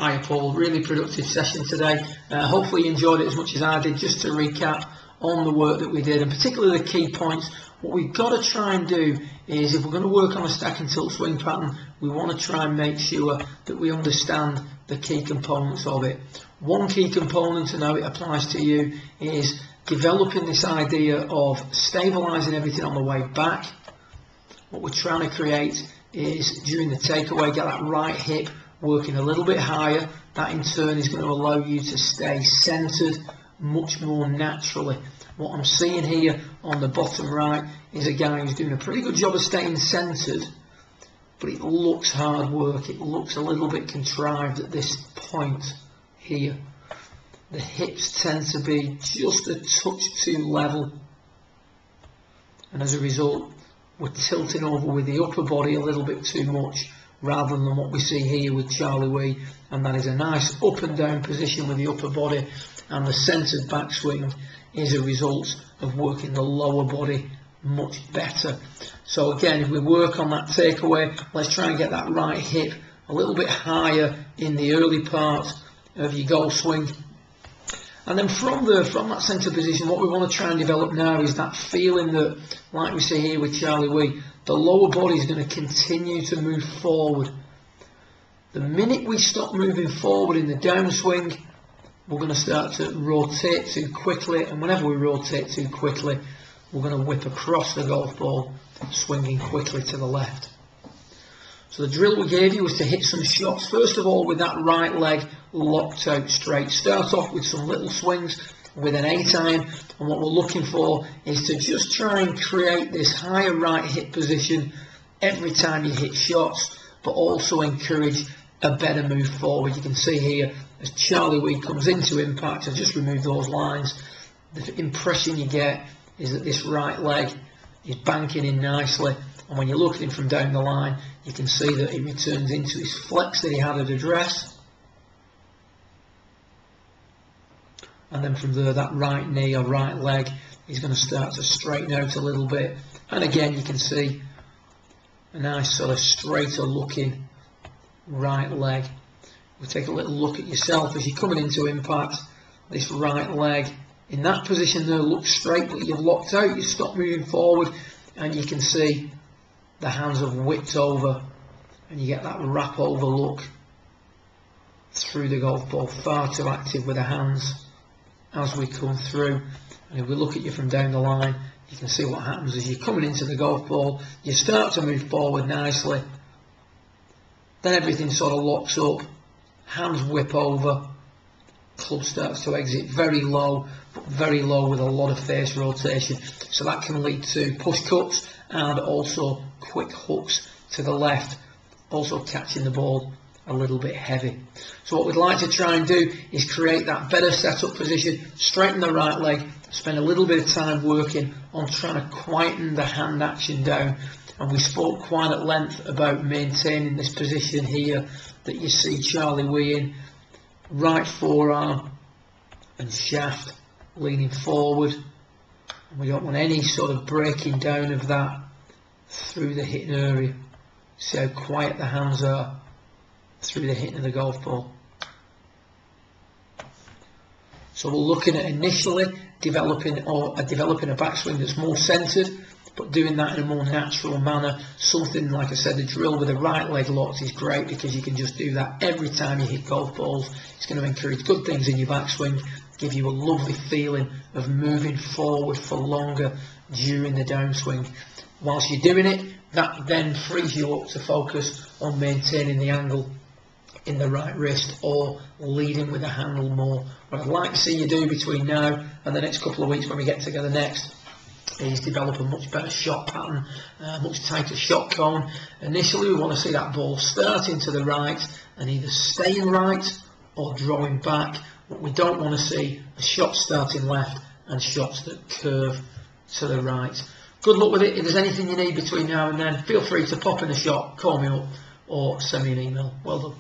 Hi Paul, really productive session today. Hopefully you enjoyed it as much as I did. Just to recap on the work that we did, and particularly the key points, what we've got to try and do is, if we're going to work on a stack and tilt swing pattern, we want to try and make sure that we understand the key components of it. One key component, and how it applies to you, is developing this idea of stabilising everything on the way back. What we're trying to create is, during the takeaway, get that right hip working a little bit higher. That in turn is going to allow you to stay centered much more naturally. What I'm seeing here on the bottom right is a guy who's doing a pretty good job of staying centered, but it looks hard work. It looks a little bit contrived at this point here. The hips tend to be just a touch too level, and as a result we're tilting over with the upper body a little bit too much, rather than what we see here with Charlie Wee, and that is a nice up and down position with the upper body, and the centered backswing is a result of working the lower body much better. So again, if we work on that takeaway, let's try and get that right hip a little bit higher in the early part of your golf swing. And then from that centre position, what we want to try and develop now is that feeling that, like we see here with Charlie Wee, the lower body is going to continue to move forward. The minute we stop moving forward in the downswing, we're going to start to rotate too quickly, and whenever we rotate too quickly, we're going to whip across the golf ball, swinging quickly to the left. So the drill we gave you was to hit some shots, first of all with that right leg locked out straight. Start off with some little swings with an 8-iron, and what we're looking for is to just try and create this higher right hip position every time you hit shots, but also encourage a better move forward. You can see here as Charlie Wee comes into impact, I just remove those lines, the impression you get is that this right leg is banking in nicely, and when you look at him from down the line, you can see that he returns into his flex that he had at address. And then from there, that right knee or right leg is going to start to straighten out a little bit. And again, you can see a nice sort of straighter looking right leg. We'll take a little look at yourself as you're coming into impact. This right leg in that position there looks straight, but you've locked out, you stop moving forward, and you can see the hands have whipped over, and you get that wrap over look through the golf ball. Far too active with the hands as we come through. And if we look at you from down the line, you can see what happens as you're coming into the golf ball. You start to move forward nicely, then everything sort of locks up, hands whip over, club starts to exit very low, but very low with a lot of face rotation, so that can lead to push cuts and also quick hooks to the left, also catching the ball a little bit heavy. So what we'd like to try and do is create that better setup position, straighten the right leg, spend a little bit of time working on trying to quieten the hand action down. And we spoke quite at length about maintaining this position here that you see Charlie Wee in, right forearm and shaft leaning forward, and we don't want any sort of breaking down of that through the hitting area. See how quiet the hands are through the hitting of the golf ball. So we're looking at initially developing a backswing that's more centered, but doing that in a more natural manner. Something like I said, the drill with the right leg locked is great, because you can just do that every time you hit golf balls. It's going to encourage good things in your backswing, give you a lovely feeling of moving forward for longer during the downswing. Whilst you're doing it, that then frees you up to focus on maintaining the angle in the right wrist, or leading with the handle more. What I'd like to see you do between now and the next couple of weeks when we get together next is develop a much better shot pattern, much tighter shot cone. Initially we want to see that ball starting to the right and either staying right or drawing back. What we don't want to see are shots starting left and shots that curve to the right. Good luck with it. If there's anything you need between now and then, feel free to pop in a shot, call me up, or send me an email. Well done.